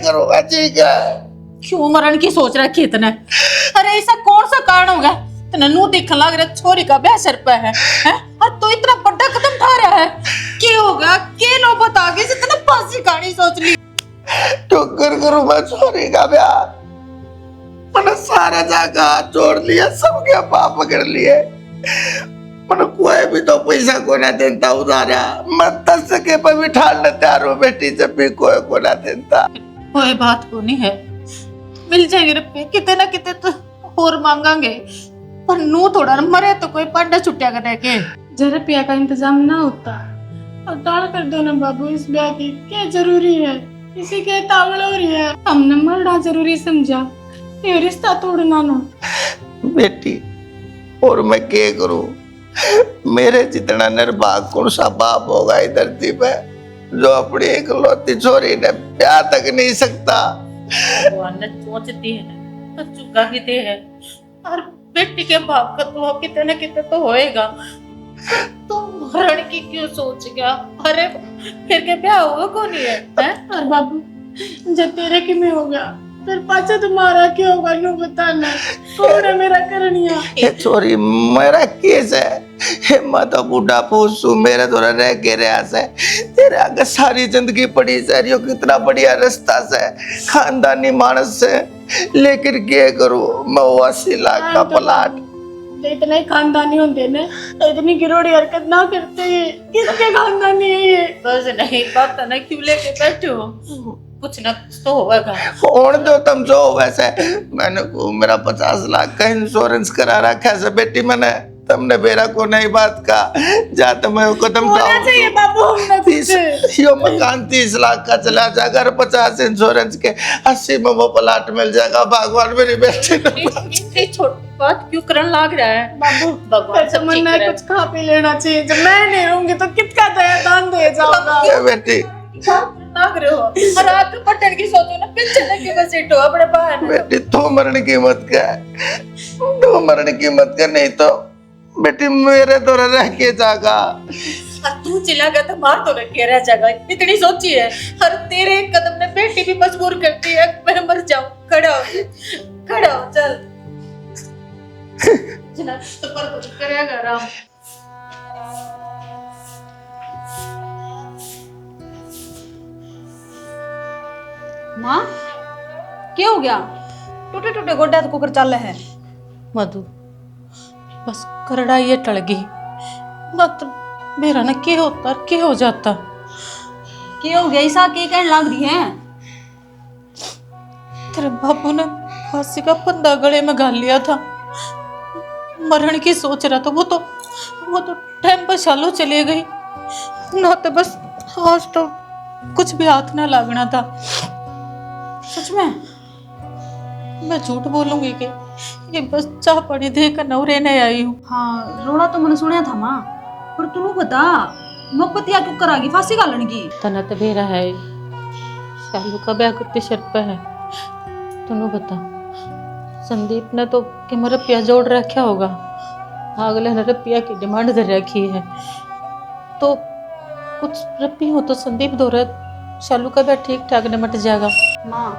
करूंगा, ठीक है? क्यों मरण की सोच रखी इतने? अरे ऐसा कौन सा कारण होगा इतना नू दिखने लग रहा छोरी का ब्याह सर पे है? और तो इतना बड़ा कदम उठा रहा है, क्या होगा? के नौबत आ गई जितना फांसी कहानी सोच ली? टुकर करूं मैं छोरी का ब्याह? मैंने सारा जगह छोड़ लिया, सबके पाप पकड़ लिए, मैंने कोई भी तो पैसा को ना देता उधारा, मैं 10 के पे बिठा ले तैयार हूँ बेटी, जब भी कोई को ना देता। कोई बात को नहीं है, मिल जाएंगे रुपये कितने ना कितने तो और मांगांगे, पर नू थोड़ा मरे तो कोई पांडा छुट्टिया कर के जरा रुपया का इंतजाम ना होता और दान कर दो ना बाबू, इस ब्याह की क्या जरूरी है? इसी के तावड़ हो रही है, हमने मरना जरूरी समझा, ये रिश्ता तोड़ना ना। बेटी और मैं क्या करूं? मेरे जितना निर्भाग कौन सा बाप होगा इस धरती पे जो अपनी इकलौती छोरी ने ब्याह तक नहीं सकता। भगवान ने सोचती है तो चुका ही दे है, और बेटी के बाप का तो कितने न कितने तो होएगा। तुम मरण की क्यों सोच गया? अरे फिर के ब्याह हुआ कौन है, हैं? और बाबू जब तेरे की में होगा फिर पाछा तुम्हारा क्या होगा? नो बताना कौन है मेरा करनिया? ये छोरी मेरा केस है, मैं तो बूढ़ा पूछू मेरे द्वारा रह के रहा से, तेरे आगे सारी जिंदगी पड़ी सारियों, कितना बढ़िया रास्ता से, खानदानी मानस से, लेकिन क्या करूं मैं? 80 लाख का प्लाट, इतना ही खानदानी होते ने तो इतनी गिरोड़ी हरकत ना करते, किसके खानदानी है ये? बस नहीं बात ना क्यों लेके बैठे हो, कुछ ना कुछ तो होगा। और दो तुम जो वैसे, मैंने को मेरा 50 लाख का इंश्योरेंस करा रखा है बेटी, मैंने तुमने मेरा को नहीं बात का जाते मैं कदम होना चाहिए बाबू, हमने 30 यो मकान 30 लाख का चला जाएगा, 50 इंश्योरेंस के, 80 में वो प्लाट मिल जाएगा। भगवान मेरी बेटी इतनी छोटी बात क्यों करने लग रहा है बाबू? भगवान सब ठीक तमन्ना करे। कुछ खा पी लेना चाहिए, जब मैं नहीं रहूंगी तो किसका दया दान दे जाऊंगा? बेटी लाग रहे हो और आग पटन की सोचो ना, पीछे लगे बस इटो अपने बाहर ना। बेटी तो मरने की मत कर, तो मरने की मत कर, नहीं तो बेटी मेरे द्वारा रह के जागा। और तू चिल्लागा तो मार तो रखे रह जाएगा, इतनी सोची है। और तेरे एक कदम ने बेटी भी मजबूर करती है मैं मर जाऊं। खड़ा हो, खड़ा हो, चल जना तो पर कुछ करेगा राम। माँ क्या हो गया? टूटे टूटे गोड्डा तो कुकर चल है। मधु बस करड़ा ये टल गई, मत मेरा ना क्या होता क्या हो जाता। क्या हो गया? ईसा के कहने लग रही है? तेरे बाबू ने फांसी का फंदा गले में गाल लिया था, मरण की सोच रहा था, वो तो टाइम पर चालू चली गई ना, तो बस आज तो कुछ भी हाथ ना लगना था। सच में? मैं झूठ बोलूंगी कि ये बस चाह पानी देकर नौ रहने आई हूँ। हाँ रोड़ा तो मैंने सुना था माँ, पर तू बता नौबतिया क्यों करागी फांसी गालन की? तना तो बेरा है, शालू का ब्याह कितने शर्त पे है, तू बता। संदीप ने तो कि मेरा रुपया जोड़ रखा होगा, अगले ने रुपया की डिमांड दे रखी है, तो कुछ रुपये हो तो संदीप दो रहे, शालू का ब्याह ठीक ठाक निमट जाएगा। माँ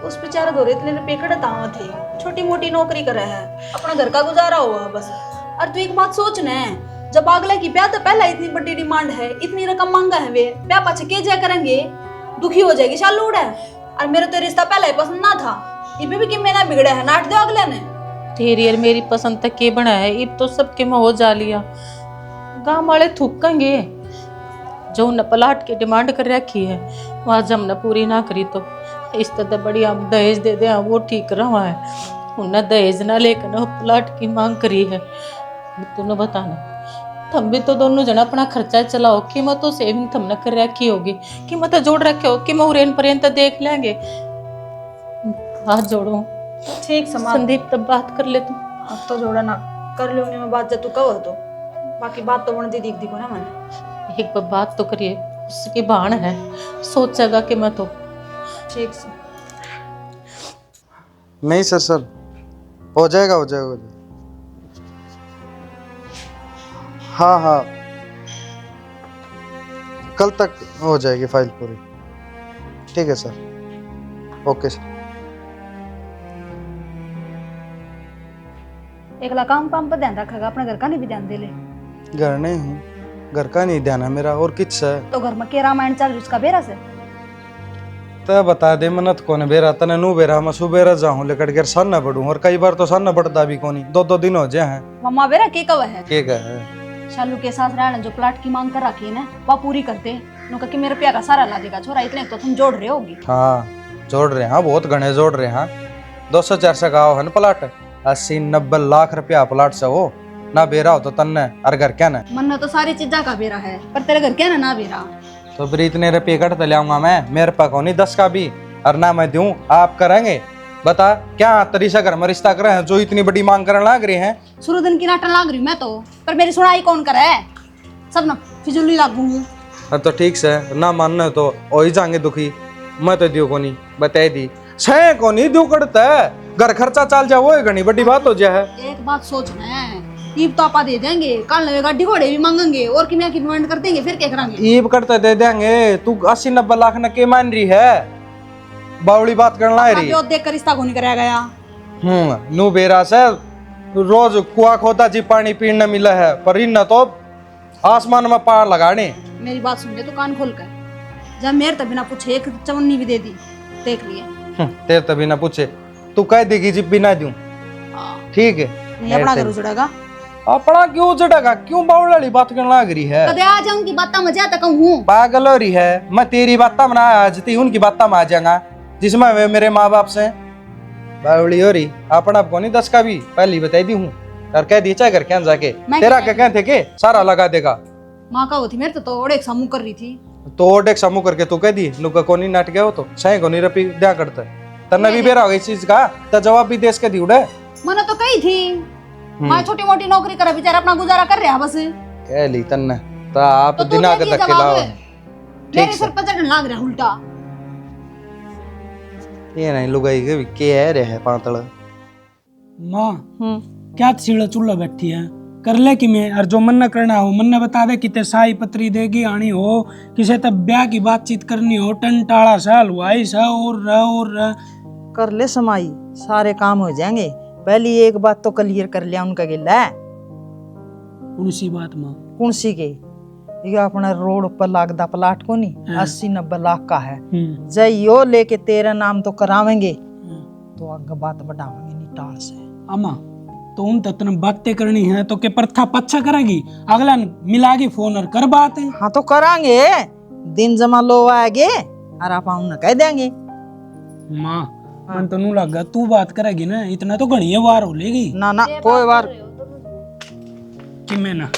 उस बेचारा दो इतने रुपये खड़े तावा थे, छोटी मोटी नौकरी करे है, अपना घर का गुजारा हुआ बस। और तू एक बात सोच न, जब अगले की ब्याह तो पहला इतनी बड़ी डिमांड है, इतनी रकम मांगा है, वे ब्याह पाछे के जा करेंगे, दुखी हो जाएगी शालू उड़ा। और मेरा तो रिश्ता पहला ही पसंद ना था, इबे भी कि मैं ना बिगड़ा है, नाट दो अगले ने। तेरी और मेरी पसंद तक के बना है, इब तो सबके में हो जा लिया, गांव वाले थूकेंगे। जो न प्लाट की डिमांड कर रखी है वहाँ जब न पूरी ना करी तो इस तरह बढ़िया दहेज दे दे, वो ठीक रहा है, उन्हें दहेज ना लेकर ना प्लाट की मांग करी है। तूने बताना, थम भी तो दोनों जना अपना खर्चा चलाओ, कि मैं तो सेविंग थमने कर रखी होगी, कि मैं तो जोड़ रखे हो, कि मैं उरेन पर्यंत देख लेंगे, हाथ जोड़ो। ठीक समाज संदीप तब बात कर ले तुम। अब तो जोड़ा ना कर लो मैं बात, जब तू कहो तो बाकी बात तो बनती दिख दिखो ना मैंने। एक बात तो करिए, उसकी बाण है, सोचेगा कि मैं तो ठीक से। नहीं सर हो जाएगा हो जाएगा। हाँ कल तक हो जाएगी फाइल पूरी। ठीक है सर। Okay sir. एकला काम काम पर ध्यान रखेगा, अपने घर का नहीं भी ध्यान दे ले। घर नहीं हूँ, घर का नहीं ध्यान है मेरा, और किस है? तो घर में के रामायण चल रही उसका बेरा से। तो बता दे मनत कौन बेरा तने नू बेरा मैं सुबेरा जाऊँ लेकर के सन न बढ़ूँ, और कई बार तो सन न बढ़ता भी कोनी, 2-2 दिन हो जाए हैं। मम्मा बेरा के कव है के है? शालू के साथ रहना जो प्लाट की मांग कर रखी है ना वह पूरी करते। नु कहा कि मेरे प्यार का सारा ला देगा छोरा, इतने तो तुम जोड़ रहे होगी। हाँ जोड़ रहे हैं, बहुत घने जोड़ रहे हैं। 200-400 का है न प्लाट, 80-90 लाख रुपया प्लाट से हो ना बेरा हो तो तन्ने और घर क्या न। मन तो सारी चीजा का बेरा है, पर तेरे घर क्या ना बेरा। तो फिर इतने रुपये कट तो लाऊंगा मैं, मेरे पास को नहीं 10 का भी, और ना मैं दूं। आप करेंगे बता क्या तरीसा घर में रिश्ता करे हैं जो इतनी बड़ी मांग करने लग रही हैं? शुरू दिन की नाटन लाग रही मैं तो, पर मेरी सुनाई कौन करे? सब ना फिजूली लागूंगी। अब तो ठीक से ना मानना तो ओ ही जाएंगे दुखी। मैं तो दियो को नहीं बताई दी छे को नहीं दू करता है, घर खर्चा चल जाए वो घनी बड़ी बात हो जाए। एक बात सोचना है, ईब तो आपा दे देंगे, कल नवे गाड़ी घोड़े भी मांगेंगे और कि मैं की डिमांड कर देंगे, फिर क्या करेंगे? ईब करते दे देंगे। तू 80-90 लाख न के मान रही है, बावड़ी बात करना ला रही। जो देख कर रिश्ता को नहीं कराया गया। नू बेरा से रोज कुआ खोदा जी पानी पीने मिला है, पर इन तो आसमान में पार लगाने। मेरी बात सुन ले तो कान खोल कर, जब मेरे तब बिना पूछे एक चवन्नी भी दे दी देख लिए। तेरे तभी ना पूछे तू कह देगी जी बिना दूं, ठीक है? नहीं अपना घर उजड़ेगा। अपना क्यों उजड़ेगा? क्यों बावड़ी वाली बात करने लग रही है? कदे आ जाऊंगी बात मजा तक हूँ। पागल हो रही है? मैं तेरी बात में ना आजती उनकी बात में आ जाऊंगा जिसमें वे मेरे माँ बाप से बावड़ी हो रही। अपना आपको नहीं 10 का भी पहले बताई दी हूँ, और कह दी चाहे घर क्या जाके तेरा क्या कहते के सारा लगा देगा। माँ का होती मेरे तो ओढ़े समूह कर रही थी, तो ओढ़ एक समूह करके तू कह दी नुका कोनी नाट गया हो तो सही कोनी रपी दिया करता है। तन्ने भी बेरा हो गई चीज का तो जवाब भी देश के दी उड़े। मैंने तो कही थी माँ छोटी मोटी नौकरी करे बेचारा अपना गुजारा कर रहा बस। कह ली तन्ने तो आप तो दिना के धक्के लाओ। मेरे सर पर चढ़ने लग रहा उल्टा। ये नहीं लुगाई के है रे है पातल। माँ क्या सीढ़ा चूल्हा बैठी है, कर ले कि मैं, और जो मन न करना हो मन न बता दे, कितने साई पत्री देगी आनी हो, किसे तब ब्याह की बातचीत करनी हो, टन टाड़ा सा हलवाई सा और रह कर ले समाई, सारे काम हो जाएंगे। पहली एक बात तो क्लियर कर लिया उनका गिला है। कौन सी बात माँ? कौन सी के? ये अपना रोड पर लागदा प्लाट को नहीं 80-90 लाख का है, जइयो लेके तेरा नाम तो करावेंगे, तो आगे बात बढ़ावेंगे नहीं टाल से। अम्मा तो उन तत्न बातें करनी है तो के प्रथा पच्छा करेगी, अगला मिलागी फोन और कर बात है। हाँ तो करांगे, दिन जमा लो आएगे और आप उन्हें कह देंगे। माँ मन तो नू लगा तू बात करेगी ना, इतना तो घनी वार हो लेगी ना ना कोई बार कि मैं ना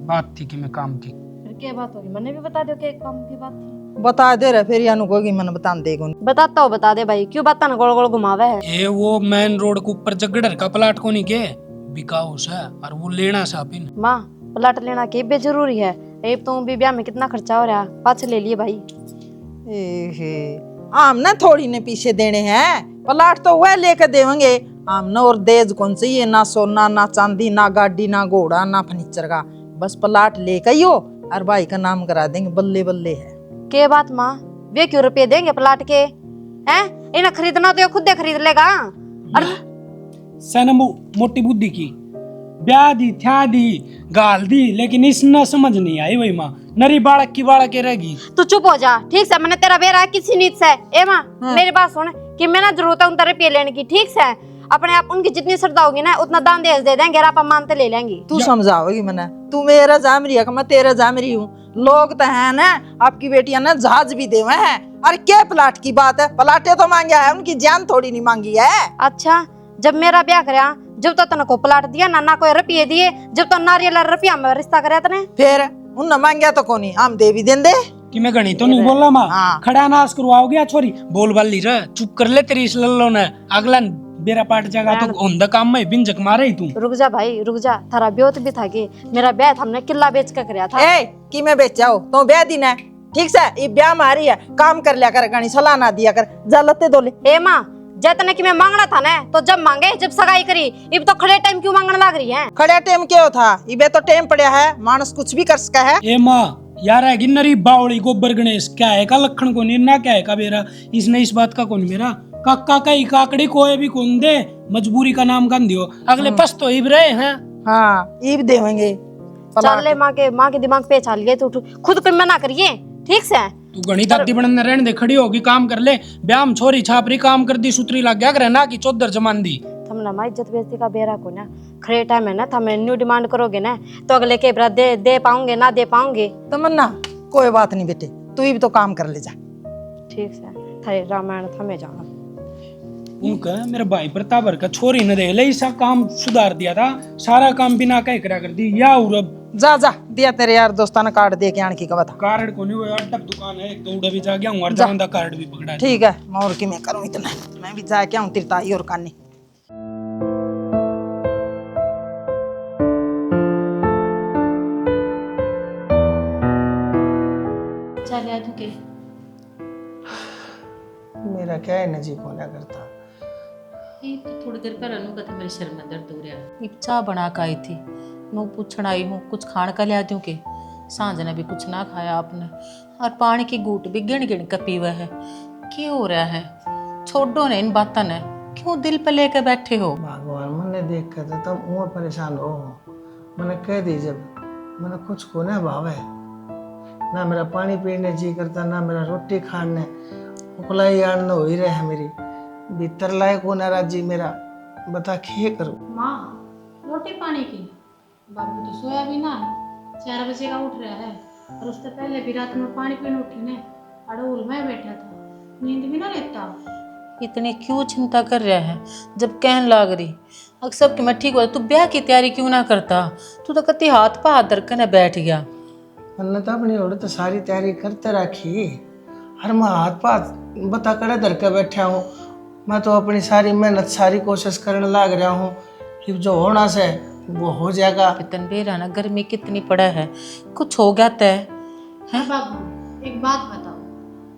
बात थी कि मैं काम की। फिर क्या बात होगी? मैंने भी बता दो कि एक काम की बात थी। बता दे रहे फिर यानु कोगी मन बता देगा। बताता हूँ, बता दे भाई, क्यों बात ना गोल गोल घुमावे है? ये वो मेन रोड के ऊपर जगड़र का प्लाट को नहीं के बिकाऊ सा, और वो लेना सा पिन। माँ प्लाट लेना के बे जरूरी है, एक तो भी ब्याह में कितना खर्चा हो रहा, पाँच ले लिए भाई। आम ना थोड़ी ने पीछे देने हैं, प्लाट तो वह लेकर देवेंगे। आम ना और देज कौन सी है, ना सोना ना चांदी ना गाड़ी ना घोड़ा ना फर्नीचर का, बस प्लाट लेकर ही हो और भाई का नाम करा देंगे, बल्ले बल्ले है। के बात माँ, वे क्यों रुपये देंगे प्लाट के? हैं इन्हें खरीदना तो ये खुद दे खरीद लेगा। सैन मोटी बुद्धि की ब्याह दी थ्या दी गाल दी, लेकिन इस न समझ नहीं आई वही माँ, नरी बालक की बालक रहेगी। तू चुप हो जा, ठीक से? मैंने तेरा बेरा किसी नीत से। ए माँ मेरी बात सुन, कि मैं ना जरूरत है उन रुपये लेने की, ठीक से? अपने आप उनकी जितनी श्रद्धा होगी ना उतना दान दे देंगे, आप मानते ले लेंगे। तू समझाओगी मैंने, तू मेरा जाम रही है, मैं तेरा जाम रही हूँ। लोग तो है ना आपकी बेटियां ना जहाज भी देवे हैं, अरे क्या प्लाट की बात है, प्लाटे तो मांगा है, उनकी जान थोड़ी नहीं मांगी है। अच्छा जब मेरा ब्याह कराया जब तो तने को प्लाट दिया ना, ना कोई रुपये दिए, जब तो नारियल रुपया में रिश्ता कराया तने, फिर उन मांगा तो कोनी हम दे भी देंदे। कि मैं गणी तो नहीं बोल रहा माँ, हाँ। खड़ा नाश करवाओगे या छोरी बोल बाली रे, चुप कर ले तेरी इस लल्लो ने, अगला बेरा पाट जाएगा तो उनका काम में बिंजक मारे ही तू। रुक जा भाई रुक जा, थारा ब्योत भी था कि मेरा ब्याह हमने किला बेच कर कराया था। ए कि मैं बेचाओ तो ब्याह दिन है, ठीक से? ये ब्याह मारी है, काम कर लिया कर, गणी सलाह ना दिया कर, जलते दोले। ए माँ जतने कि मैं मांगना था ना, तो जब मांगे जब सगाई करी, इब तो खड़े टाइम क्यों मांगने लग रही है? खड़े टाइम क्यों था, इबे तो टाइम पड़ा है, मानस कुछ भी कर सका है। ए माँ यार है गिन्नरी बावड़ी गोबर गणेश क्या है का लखन को नहीं ना क्या है का मेरा इसने इस बात का कौन मेरा काका का ही काकड़ी कोई भी कौन दे मजबूरी का नाम गन दियो अगले पस तो इब रहे हैं। हाँ ईब देवेंगे चल ले माँ के दिमाग पे चाल गए, तू खुद पे मना करिए ठीक से। तू घनी दादी बनने रहने दे, खड़ी होगी काम कर ले। ब्याम छोरी छापरी काम कर दी सुतरी लग गया करे ना कि चौधर जमान दी। थमना माँ इज्जत बेइज्जती का बेरा को ना खड़े टाइम है ना, थम न्यू डिमांड करोगे ना तो अगले के बरा दे पाऊंगे ना दे पाऊंगे। तमन्ना कोई बात नहीं बेटे, तू भी तो काम कर ले जा। ठीक से थारे रामायण थमे जाना। उनका मेरे भाई प्रतापर का छोरी ने दे ले ऐसा काम सुधार दिया था, सारा काम बिना कह करा कर दी या उरब जा जा दिया तेरे यार दोस्ताना कार्ड दे के आने की कहा था। कार्ड को नहीं वो अड्डा दुकान है एक तो उड़ा भी जा गया हूं और जांदा कार्ड भी पकड़ा। ठीक है मैं और की मैं करूं इतना, मैं भी जा के आऊं तेरी ताई और कानी। चल याद के मेरा क्या है नजीब होना करता। ये तो थोड़ी देर पहले नु कथा मेरे शर्म में दर्द हो रहा है। चाह बना के आई थी, नु पूछण आई हूँ कुछ खाण का लिया दूं के। सांझ ने भी कुछ ना खाया आपने, और पानी की घूट भी गिन गिन के पीवा है। क्यों हो रहा है? छोड़ो ने इन बातों ने, क्यों दिल पे लेके बैठे हो? भगवान मैंने देख कर तो तुम वो परेशान हो। मैंने कह दी जब मैंने कुछ को ना भाव है, ना मेरा पानी पीने जी करता, ना मेरा रोटी खाने उकलाई आड़न हो ही रहे मेरी भीतर लायक हो ना राजी मेरा। बता खे करूं? माँ रोटी पानी की बाबू तो सोया भी ना है, 4 बजे का उठ रहा है, और उससे पहले भी रात में पानी पीने उठी ने अड़ोल में बैठा था, नींद भी ना लेता। इतनी क्यों चिंता कर रहा है जब कहन लाग रही अक्सर कि मैं ठीक हो, तू ब्याह की तैयारी क्यों ना करता? तू तो कति हाथ पा हाथ धरकर बैठ गया। मैंने तो अपनी ओर तो सारी तैयारी करते रखी, हर मैं हाथ पाथ बता कड़े धर के बैठा हूँ। मैं तो अपनी सारी मेहनत सारी कोशिश करने लग रहा हूँ कि जो होना से वो हो जाएगा। इतन बेरा ना गर्मी कितनी पड़ा है, कुछ हो गया तय है बाबू एक बात बताओ,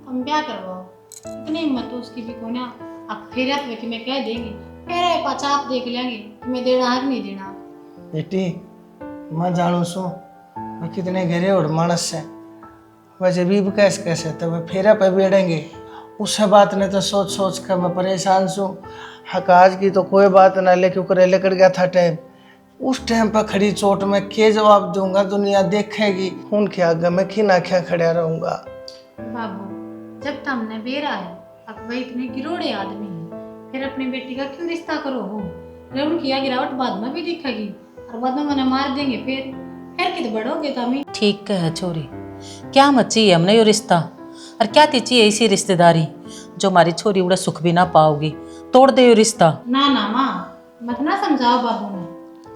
हम ब्याह करवाओ, इतनी हिम्मत तो उसकी भी को ना। अब फिर कि मैं कह देंगे फिर पाचा आप देख लेंगे कि मैं देना है कि नहीं देना। बेटी मैं जानू सू मैं कितने गहरे और मानस से वैसे भी कैसे तो मैं फेरा पे बैठेंगे उस बात ने तो सोच सोच कर मैं परेशान सू। हक आज की तो कोई बात ना लेके ऊपर लेकर गया था टाइम, उस टाइम पर खड़ी चोट में क्या जवाब दूंगा? दुनिया देखेगी खून के आगे मैं की ना क्या खड़ा रहूंगा। बाबू जब तो हमने बेरा है, अब वही इतने गिरोड़े आदमी है, फिर अपनी बेटी का क्यों रिश्ता करो हो? रेवण किया गिरावट बाद में भी दिखेगी, और बाद में मैंने मार देंगे फिर कित बढ़ोगे तमी। ठीक है छोरी, क्या मत चाहिए हमने यो रिश्ता, और क्या ती चाहिए ऐसी रिश्तेदारी जो हमारी छोरी उड़ा सुख भी ना पाओगी? तोड़ दे यो रिश्ता। ना ना माँ मत ना समझाओ बाबू ने,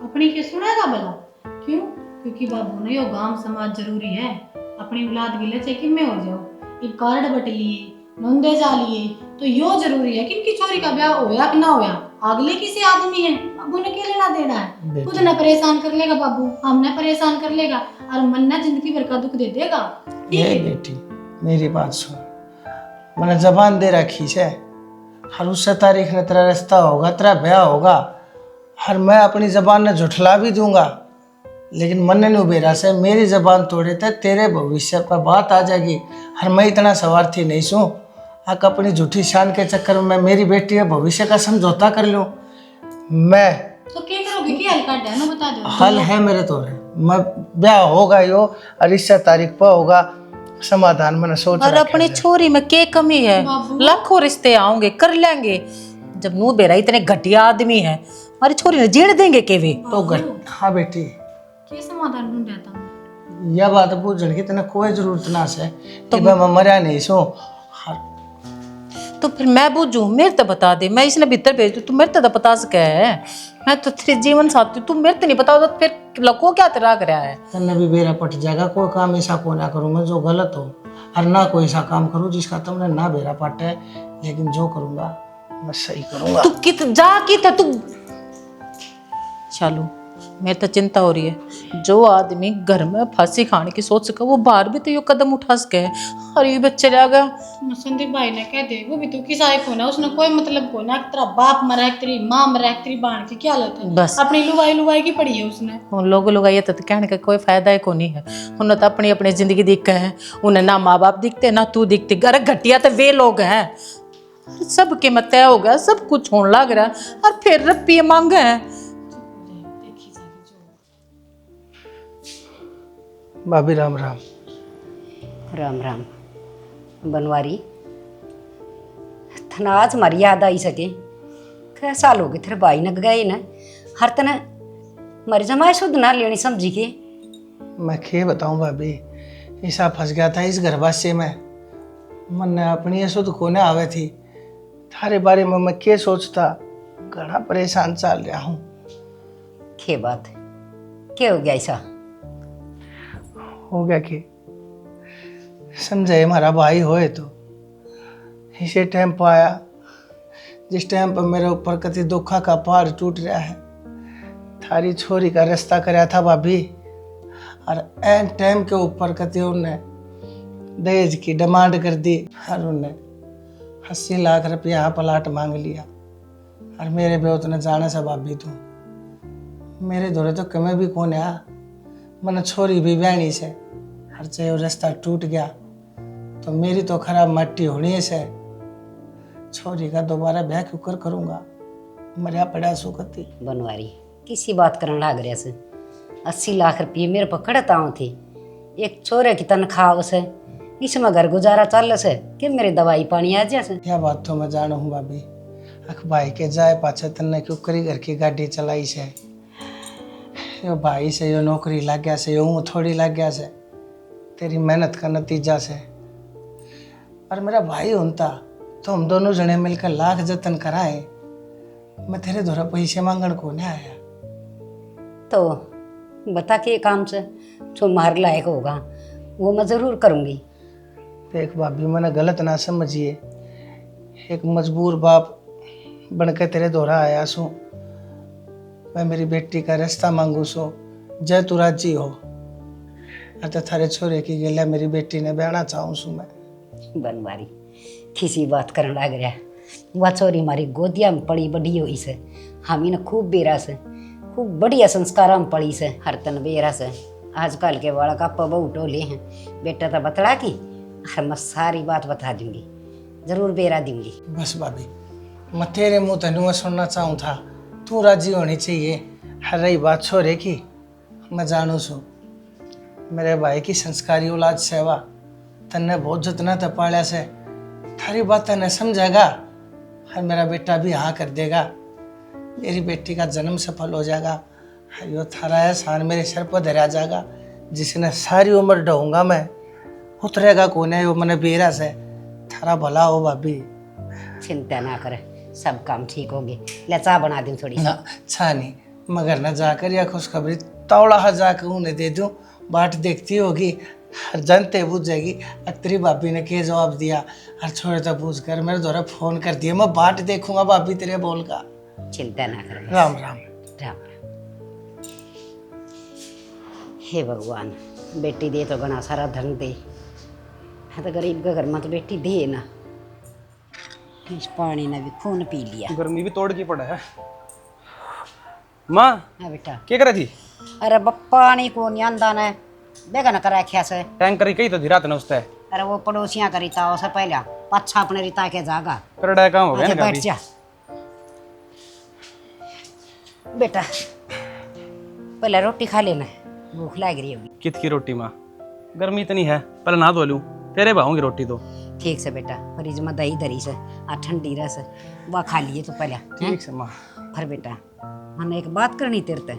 अपनी के सुनेगा भला क्यों? क्योंकि बाबू ने यो गांव समाज जरूरी है, अपनी औलाद गिले चाहे कि मैं हो जाओ, एक कार्ड बट लिए नंदे जा लिए तो यो जरूरी है कि इनकी छोरी का ब्याह होया कि ना होया, अगले किसी आदमी है, बाबू ने क्या लेना देना है? खुद न परेशान कर लेगा बाबू, हमने परेशान कर लेगा, और मन ना जिंदगी भर का दुख दे देगा। ये बेटी मेरी बात सुन, मैंने जबान दे रखी है, हर उस तारीख में तेरा रिश्ता होगा, तेरा ब्याह होगा, हर मैं अपनी जबान ने झुठला भी दूंगा, लेकिन मन ने उबेरा से मेरी जबान तोड़े थे तेरे भविष्य पर बात आ जाएगी। हर मैं इतना स्वार्थी नहीं सू आक अपनी झूठी शान के चक्कर में मेरी बेटी के भविष्य का समझौता कर लूं। मैं तो क्या करोगे? क्या हल काट है ना बता दो। हल है मेरे तो है, मैं ब्याह होगा यो और इस तारीख पर होगा, समाधान मैंने सोच और अपनी छोरी में क्या कमी है? लाखों रिश्ते आओगे कर लेंगे, जब नू बेरा इतने घटिया आदमी है हमारी छोरी ने जीड़ देंगे के वे तो हाँ बेटी क्या समाधान ढूंढ जाता हूँ? यह बात पूछने की तेने कोई जरूरत ना से कि मैं मरा नहीं सो। तो फिर मैं बूझू मेरे तो बता दे, मैं इसने भीतर भेज दू, तू मेरे तो बता सके है, मैं तो तेरे जीवन साथी, तू मेरे तो नहीं बताओ तो फिर लको क्या तेरा कर रहा है? तन्ने भी बेरा पट जाएगा, कोई काम ऐसा को ना करूँ मैं जो गलत हो, और ना कोई ऐसा काम करूँ जिसका तुमने ना बेरा पटे, लेकिन जो करूँगा मैं सही करूँगा। तू कित जा की था तू? चलो मेरे तो चिंता हो रही है, जो आदमी घर में फांसी खाने की सोच सका वो बाहर भी तो ये कदम उठा सके। और ये बच्चे रह गया। संदीप भाई ने कह दे वो भी तो किसा को ना, उसने कोई मतलब को ना, तेरा बाप मरा है, तेरी माँ मरा है, तेरी बहन की क्या हालत है, बस अपनी लुगाई लुगाई की पड़ी है उसने। उन लोगों लोग ये तो कहने का कोई फायदा ही को नहीं है। उन्हें तो अपनी अपनी जिंदगी दिख गए हैं, उन्हें ना माँ बाप दिखते ना तू दिखती। अरे घटिया तो वे लोग हैं, सब के मत तय हो गया, सब कुछ होने लग रहा है और फिर रुपये मांगे हैं। भाभी राम राम। राम राम बनवारी, थनाज हमारी याद आई सके। कै साल हो गए तेरे भाई ने गए न, हर तने मर जमाए शुद्ध ना लेनी समझी के। मैं क्या बताऊं भाभी, ऐसा फंस गया था इस घरवासे में, मन ने अपनी शुद्ध कोने आवे थी। थारे बारे में मैं क्या सोचता, घना परेशान चल रहा हूँ। के बात क्या हो गया ऐसा? हो गया कि संजय हमारा भाई होए तो इसे टाइम पर आया जिस टाइम पर मेरे ऊपर कति दुखा का पहाड़ टूट रहा है। थारी छोरी का रिश्ता कराया था भाभी, और एन टाइम के ऊपर कति उन्हें दहेज की डिमांड कर दी और उन्हें 80 लाख रुपया प्लाट मांग लिया। और मेरे बेवत ने जाने से भाभी तू मेरे दौरे तो कमे भी कौन है, मन छोरी भी बहनी से, हर चाहे वो रास्ता टूट गया तो मेरी तो खराब मट्टी होनी है से। छोरी का दोबारा ब्याह क्यों कर करूँगा, मरिया पड़ा सुखती। बनवारी किसी बात करने लग रहा से, 80 लाख रुपये मेरे पकड़ता हूँ थी, एक छोरे की तनख्वाह उसे, इसमें घर गुजारा चल से कि मेरी दवाई पानी आ जा से। यह बात तो मैं जानू हूँ भाभी, अख भाई के जाए पाछे तन्ने क्यों करी घर की गाड़ी चलाई से। यो भाई से यो नौकरी लग गया से, यो थोड़ी लग गया से, तेरी मेहनत का नतीजा से। और मेरा भाई होता तो हम दोनों जने मिलकर लाख जतन कराए। मैं तेरे द्वारा पैसे मांगण को नहीं आया। तो बता के काम से जो मार लायक होगा वो मैं ज़रूर करूँगी। देख भाभी मैंने गलत ना समझिए, एक मजबूर बाप बनकर तेरे द्वारा आया सू। मैं मेरी बेटी का रास्ता मांगू सो, जय तू राजी हो। अतः थारे छोरे की गला मेरी बेटी ने बहना चाहूँ सू मैं। बनवारी किसी बात करने लग रहा, वह छोरी हमारी गोदिया में पड़ी बड़ी हुई से, हम इन्हें खूब बेरा से, खूब बढ़िया संस्कार में पड़ी से, हर तन बेरा से। आजकल के बालक का पबू टोले हैं, बेटा तो बतला की हर मैं सारी बात बता दूंगी, जरूर बेरा दूंगी। बस भाभी मैं तेरे मुँह तेन सुनना चाहूँ था, तू राजी होनी चाहिए। हर रही बात छोरे की, मैं जानू सू मेरे भाई की संस्कारी औलाद सेवा तन्ने बहुत जतना तो पालिया से, थारी बात तन्ने समझेगा और मेरा बेटा भी हाँ कर देगा, मेरी बेटी का जन्म सफल हो जाएगा। यो थारा एहसान मेरे सर पर धरा जाएगा, जिसने सारी उम्र ढूंगा मैं उतरेगा कोने वो मैंने बेरा से। थारा भला हो भाभी। चिंता ना करे, सब काम ठीक होंगे। ले चाय बना दूं थोड़ी सी। ना छा नहीं, मगर न जाकर या खुशखबरी तौड़ा जाकर उन्हें दे दूं, बाट देखती होगी हर जनते पूछ जाएगी अक्तरी भाभी ने क्या जवाब दिया। हर छोड़े तो पूछ कर मेरे द्वारा फोन कर दिया, मैं बाट देखूंगा भाभी तेरे बोल का। चिंता ना करे। राम राम। राम। हे भगवान, बेटी दे तो घना सारा धन दे, है तो गरीब के घर में तो बेटी दे ना। इस पानी ने भी खून पी लिया। गर्मी भी तोड़ की पड़ा है। माँ हाँ बेटा। क्या करे थी? अरे पानी को नहीं आंदा ने बेगा न करा ख्या से टैंकर कही तो धीरा था उसते। अरे वो पड़ोसियां करीता उसे पहले पाछा अपने रिता के जागा करड़ा काम हो गया ना। बैठ जा बेटा, पहले रोटी खा लेना, भूख लग रही होगी। कित की रोटी माँ? गर्मी इतनी है, पहले नहा धो लूं, तेरे भाऊंगी रोटी तो। ठीक से बेटा, फ्रिज में दही धरी से आ ठंडी रस वह खा लिए तो पहले। ठीक से माँ। फिर बेटा मैंने एक बात करनी तेरे से।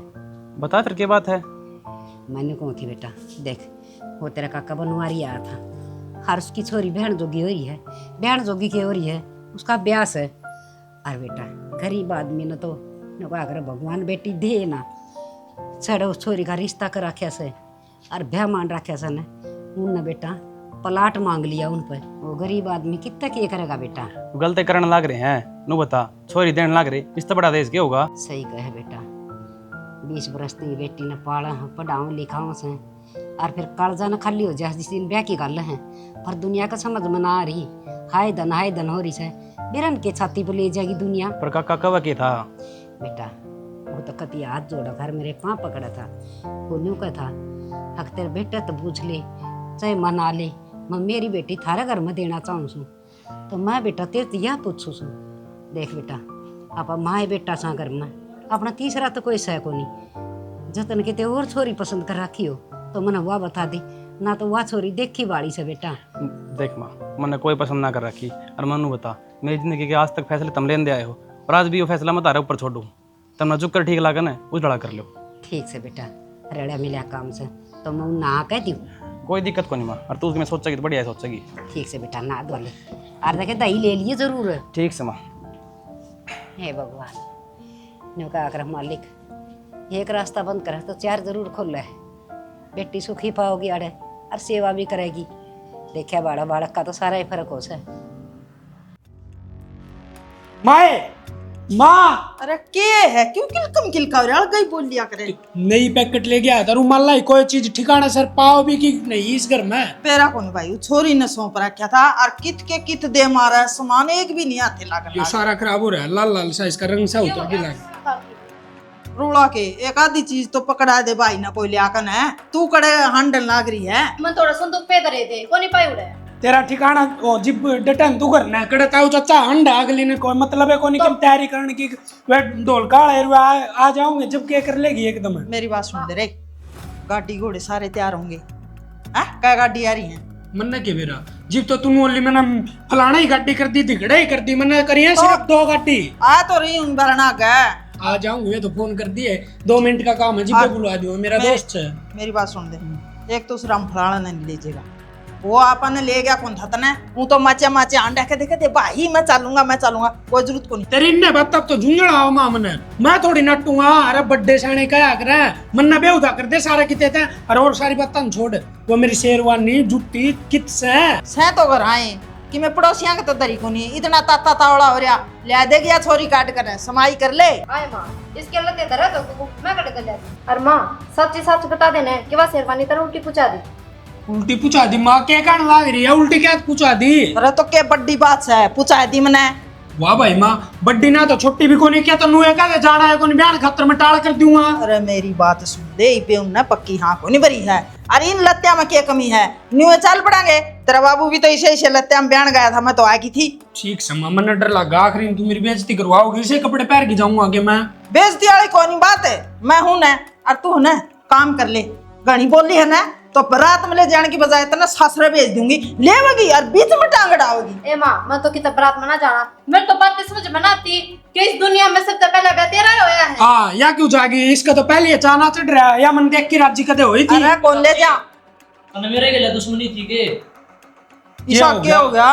बता फिर क्या बात है? मैंने कहा थी बेटा देख, वो तेरा काका बनवारी आया था, हर उसकी छोरी बहन जोगी हो रही है, बहन जोगी की हो रही है, उसका ब्यास है। और बेटा गरीब आदमी ने तो अगर भगवान बेटी दे ना, छड़े उस छोरी का रिश्ता कर रखे से और ब्याह मान रखे से ने, उनने बेटा प्लाट मांग लिया उन पर। वो गरीब आदमी कितना क्या करेगा बेटा? गलती करने लग रहे हैं, नु बता, छोरी देने लग रहे, इस तो बड़ा देश क्या होगा? सही कहे बेटा, 20 बरस की बेटी ने पाला पढ़ाऊँ लिखाऊँ से और फिर कर्जा न खाली हो जाए जिस दिन ब्याह की गल है। पर दुनिया का समझ में ना आ रही, हाय धन हो रही है, बिरन के छाती पर ले जाएगी दुनिया। पर काका कब के था बेटा वो तो कति हाथ जोड़ा घर मेरे पाँव पकड़ा था, वो न्यू का था हक तेरे बेटा तो पूछ ले चाहे मना ले, मैं मेरी बेटी थारे घर में देना चाहूँ सू, तो मैं बेटा तेरे तो यह पूछू सू। देख बेटा आप माँ बेटा सा घर में अपना तीसरा तो कोई सह को नहीं, जतन के ते और छोरी पसंद कर रखी हो तो मैंने वह बता दी, ना तो वह छोरी देखी बाड़ी से बेटा। देख माँ मैंने कोई पसंद ना कर रखी, और मनु बता मेरी जिंदगी के आज तक फैसले तुम लेने दे आए हो, और आज भी वो फैसला मैं तारे ऊपर छोड़ू, तब ना चुप कर ठीक लगा ना उस लड़ा कर लो। ठीक से बेटा रेड़ा मिला काम से तो मैं ना कहती हूँ, कोई दिक्कत को नहीं माँ, और तू उसमें सोचेगी तो बढ़िया सोचेगी। ठीक से बेटा ना धो ले, और देखे दही ले लिए जरूर। ठीक से माँ। हे भगवान न्यू का आकर मालिक एक रास्ता बंद करे तो चार जरूर खोल है, बेटी सुखी पाओगी अड़े और सेवा भी करेगी। देखिए बाड़ा बाड़क का तो सारा ही फर्क हो से। माए माँ अरे के है क्यों किलका रहा गई बोल लिया करे। नई पैकेट ले गया था रूमाल लाई, कोई चीज ठिकाना सर पाओ भी कि नहीं इस घर में। पेरा कौन भाई छोरी ने सौंप रखा था और कित दे मारा है, सामान एक भी नहीं आते लगा। ये सारा खराब हो रहा है, लाल लाल सा इसका रंग सा उतर के लगा। रोड़ा के एक आधी चीज तो पकड़ा दे भाई ना कोई लियाकन है, तू कड़े हंडन लाग रही है। मैं थोड़ा संदूक पे धरे थे कोनी पाई उड़े तेरा ठिकाना ओ जिब डटन तू करना कड़े ताऊ चाचा अंडा अगली ने कोई मतलब है कोनी की तैयारी करने की वे ढोल काले आ जाऊंगे जब के कर लेगी एकदम। मेरी बात सुन दे रे, गाड़ी घोड़े सारे तैयार होंगे हैं? क्या गाड़ी आ रही है मन्ना के बेरा जिब तो तुम बोली मैंने फलाना ही गाड़ी कर दी दिगड़ा ही कर दी, मैंने करी है सिर्फ 2 गाड़ी आ तो रही हूँ बरना का। आ जाऊंगे तो फोन कर दिए 2 मिनट का काम है जिब्बे बुलवा दियो, मेरा दोस्त है। मेरी बात सुन दे, एक तो राम फलाना नहीं ले जाएगा, वो अपन ले गया कौन था तने, वो तो माचे अंडा के देखे थे भाई मैं चलूंगा कोई जरूरत को नहीं। तेरी ने बात तब तो झुंझड़ा आओ मां मने मैं थोड़ी नटूंगा। अरे बड्डे साने क्या करे मन्ना बेउदा कर दे सारा किते थे, और सारी बातें छोड़, वो मेरी शेरवानी जूती कित से तो घर आए कि मैं पड़ोसियां के तो दरी को नहीं इतना ताता तावड़ा हो रहा ले दे गया छोरी काट कर समाई कर ले। आए माँ इसके लते धरा तो तू मैं कट कर जाती। और माँ सच बता देना कि वह शेरवानी तरह उल्टी पूछा दी। उल्टी पूछा दी माँ के कान लाग रही है, उल्टी क्या पूछा दी। अरे तो क्या बड्डी बात है पूछा दी मैंने। वाह भाई माँ बड्डी ना तो छोटी भी कोनी क्या तो नुए का जाना है कोनी बयान खतर में टाल कर दूंगा। अरे मेरी बात सुन दे पे उन्हें पक्की हाँ को नहीं भरी है, अरे इन लत्तिया में क्या कमी है, न्यू चल पड़ेंगे। तेरा बाबू भी तो इसे लत्तिया में बयान गया था, मैं तो आगी थी। ठीक समा मन डर लगा आखिरी तू मेरी बेइज्जती करवाओगी, इसे कपड़े पहन के जाऊंगा आगे मैं। बेइज्जती वाली कौन बात है, मैं हूं ना और तू ना काम कर ले, गणी बोली है ना तो रात में ले जाने की बजाय इतना ससुरे भेज दूंगी लेवगी और बीच में टांग अड़ाओगी। ए माँ मैं तो कितना बरात में ना जाना, मेरे तो बात समझ में ना आती कि इस दुनिया में सबसे पहले ब्याह तेरा ही होया है। हाँ या क्यों जागी, इसका तो पहले चाना चढ़ रहा है या मन देख के राजी कदे हुई थी। अरे कौन ले जा मेरे के लिए दुश्मनी थी के ईसा क्या हो गया,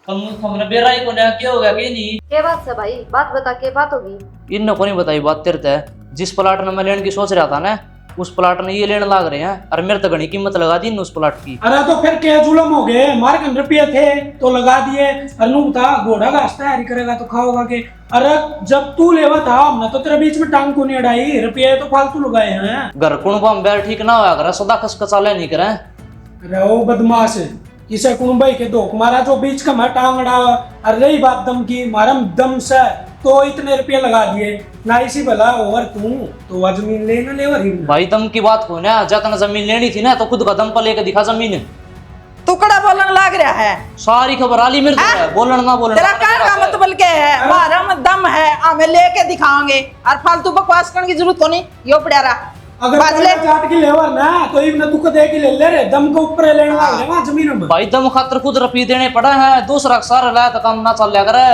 हमने बेराई को ना क्या हो गया कि नहीं। के बात से भाई बात बता के बात होगी। इन को नहीं बताई बात तेरे ते, जिस प्लाट में मैं लेने की सोच रहा था ना उस प्लाट ने ये लेने लाग रहे हैं, और मेरे तो घनी कीमत लगा दी उस प्लाट की। अरे तो फिर क्या जुलम हो गए, मार के रुपये थे तो लगा दिए, अनु था घोड़ा घास तैयारी करेगा तो खाओगा के। अरे जब तू लेवा था हमने तो तेरे बीच में टांग को नहीं अड़ाई, रुपये तो फालतू लगाए हैं। घर कुणबा में बैर ठीक ना होया करे, सदा खसखसाले नहीं करे। अरे वो बदमाश है किसे कुणबाई के धोख मारा जो बीच का मैं टांग अड़ावा। अरे रही बात दम की मारम दम से तो इतने रुपये लगा दिए ना, इसी भला ओवर तू तो वह जमीन लेना ले वही भाई दम की बात को ना, जतना जमीन लेनी थी ना तो खुद कदम पर लेके दिखा जमीन। टुकड़ा बोलन लाग रहा है, सारी खबर आली मिर्च है, बोलन ना बोलन तेरा कहने का मतलब के है हमारा में दम है हमें लेके दिखाएंगे और फालतू बकवास करने की जरूरत को नहीं। यो पड़ेरा अगर चाट की लेवर ना तो इवन तू को दे के ले ले दम को ऊपर लेने लाग रहे वहां जमीन में। भाई दम खातर खुद रुपये देने पड़ा है, दूसरा सारा लाया तो काम ना चल लिया करे।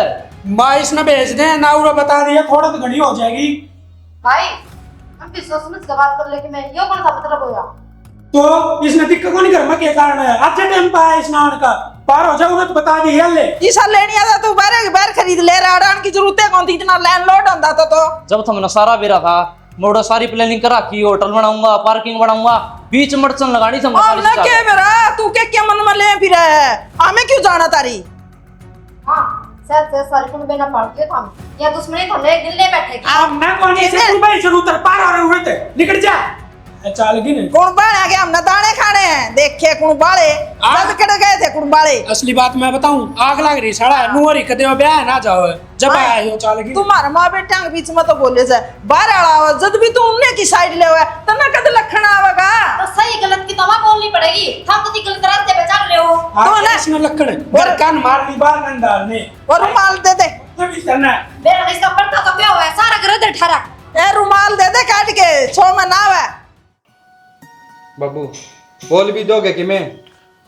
बाईस न भेज दे ना उरा बता दिया थोड़ा तो घड़ी हो जाएगी। भाई हम भी सोच समझ के बात कर ले कि मैं यो कौन सा मतलब होया। तो इसने दिक्कत को नहीं कर मैं क्या कारण है, अच्छे टाइम पे आया स्नान का पार हो जाओगे तो बता दी ले ईसा लेनी आता तू बाहर खरीद ले रहा अड़ान की जरूरत है कौन थी, इतना लैंडलॉर्ड होता तो जब तुमने सारा बेरा था मोड़ा सारी प्लानिंग करा की होटल बनाऊंगा पार्किंग बनाऊंगा बीच मड़चन लगानी थी। अब ना के मेरा तू क्या मन में ले फिर है हमें क्यों जाना तारी। हां सच से सारी कुन बेना पड़ती हो हम या दुश्मनी हमने एक दिन ले बैठे अब मैं कौन ऐसे तू भाई से उतर पार आ रहे हुए थे निकल जा चाल की नहीं कुण बाले आगे हमने दाने खाने हैं देखे कुण बाले जब कड़ गए थे कुण बाले असली बात मैं बताऊं आग लग रही साड़ा नुहरी कदे में ब्याह ना जाओ जब आए हो चाल की तुम्हारे माँ बेटा के बीच में तो बोले से बाहर आला आवा जब भी तू उन्ने की साइड ले हुआ तो ना कद लखन आवेगा तो सही गलत की तमा बोलनी पड़ेगी हम तो गलत रास्ते पे चल रहे हो तो ना इसमें लखन और कान मार ली बार नंद डालने और रुमाल दे दे तभी करना मेरा रिश्ता पड़ता तो क्या हुआ है सारा घर दे ठहरा ए रुमाल दे दे काट के 6 में ना है बाबू बोल भी दोगे कि मैं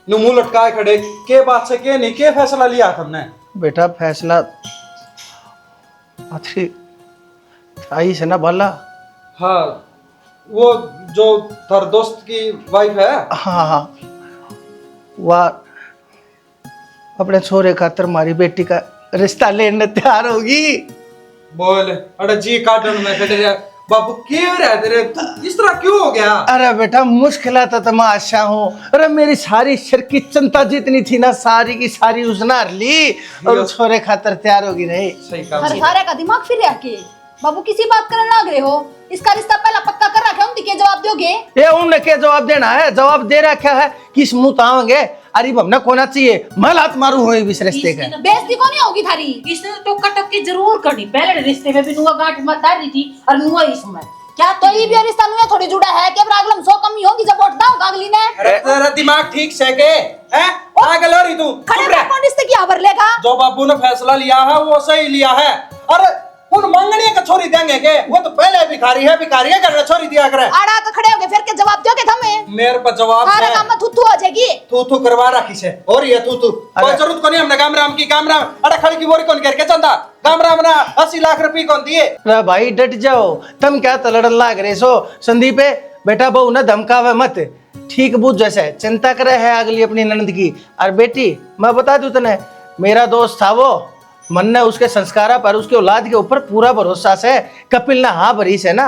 नु मुंह लटकाए खड़े के बात से के नहीं के फैसला लिया तुमने बेटा फैसला अच्छी आई से ना भला। हाँ वो जो थार दोस्त की वाइफ है हाँ हाँ वह अपने छोरे खातर हमारी बेटी का रिश्ता लेने तैयार होगी। बोल अरे जी काटन में खड़े रहे बाबू क्यों रहे तेरे इस तरह क्यों हो गया? अरे बेटा मुश्किल तो तमाशा हूँ। अरे मेरी सारी शर की चिंता जितनी थी ना सारी की सारी उसने हर ली और छोरे खातर तैयार होगी रही। सही काम हर सारे का दिमाग फिर आके बाबू किसी बात करने लग रहे हो इसका रिश्ता पहला पक्का कर रखा है उनकी क्या जवाब दोगे ये उनने क्या जवाब देना है? जवाब दे रखा है किस मुंह ताओगे? अरे हमने कोना चाहिए मैं लात मारू हुई इस रिश्ते का। बेइज्जती कौन होगी थारी इसने तो कटक की जरूर करनी पहले रिश्ते में भी नुआ गांठ मत डाली थी और नुआ इसमें क्या तो ये भी रिश्ता नुए थोड़ी जुड़ा है क्या प्रॉब्लम 100 कमी होगी जब वोट दाओ अगली ने अरे तेरा दिमाग ठीक से के हैं पागल हो रही तू? खड़े पे कौन रिश्ते की खबर लेगा जो बाबू ने फैसला लिया है वो सही लिया है। अरे उन मंगनी का छोरी देंगे के वो तो पहले भिखारी है कर छोरी दिया करे आड़ा तो खड़े होके फिर के जवाब दोगे थमे मेरे पर जवाब सारा है काम में थू हो जाएगी तू करवा रखी से और ये तू कोई जरूरत को नहीं हमने काम राम की काम राम अरे खड़ी की बोरी कौन करके चंदा काम राम ना 80 लाख रुपए कौन दिए? अरे भाई डट जाओ तुम क्या तलड़न लाग रहे सो। संदीप बेटा बहू ना धमकावे मत ठीक बुझ जैसे चिंता करे है अगली अपनी ननद की। और बेटी मैं बता दूं तने मेरा दोस्त था वो मन ने उसके संस्कारा पर उसके औलाद के ऊपर पूरा भरोसा से कपिल ना हाँ भरी से ना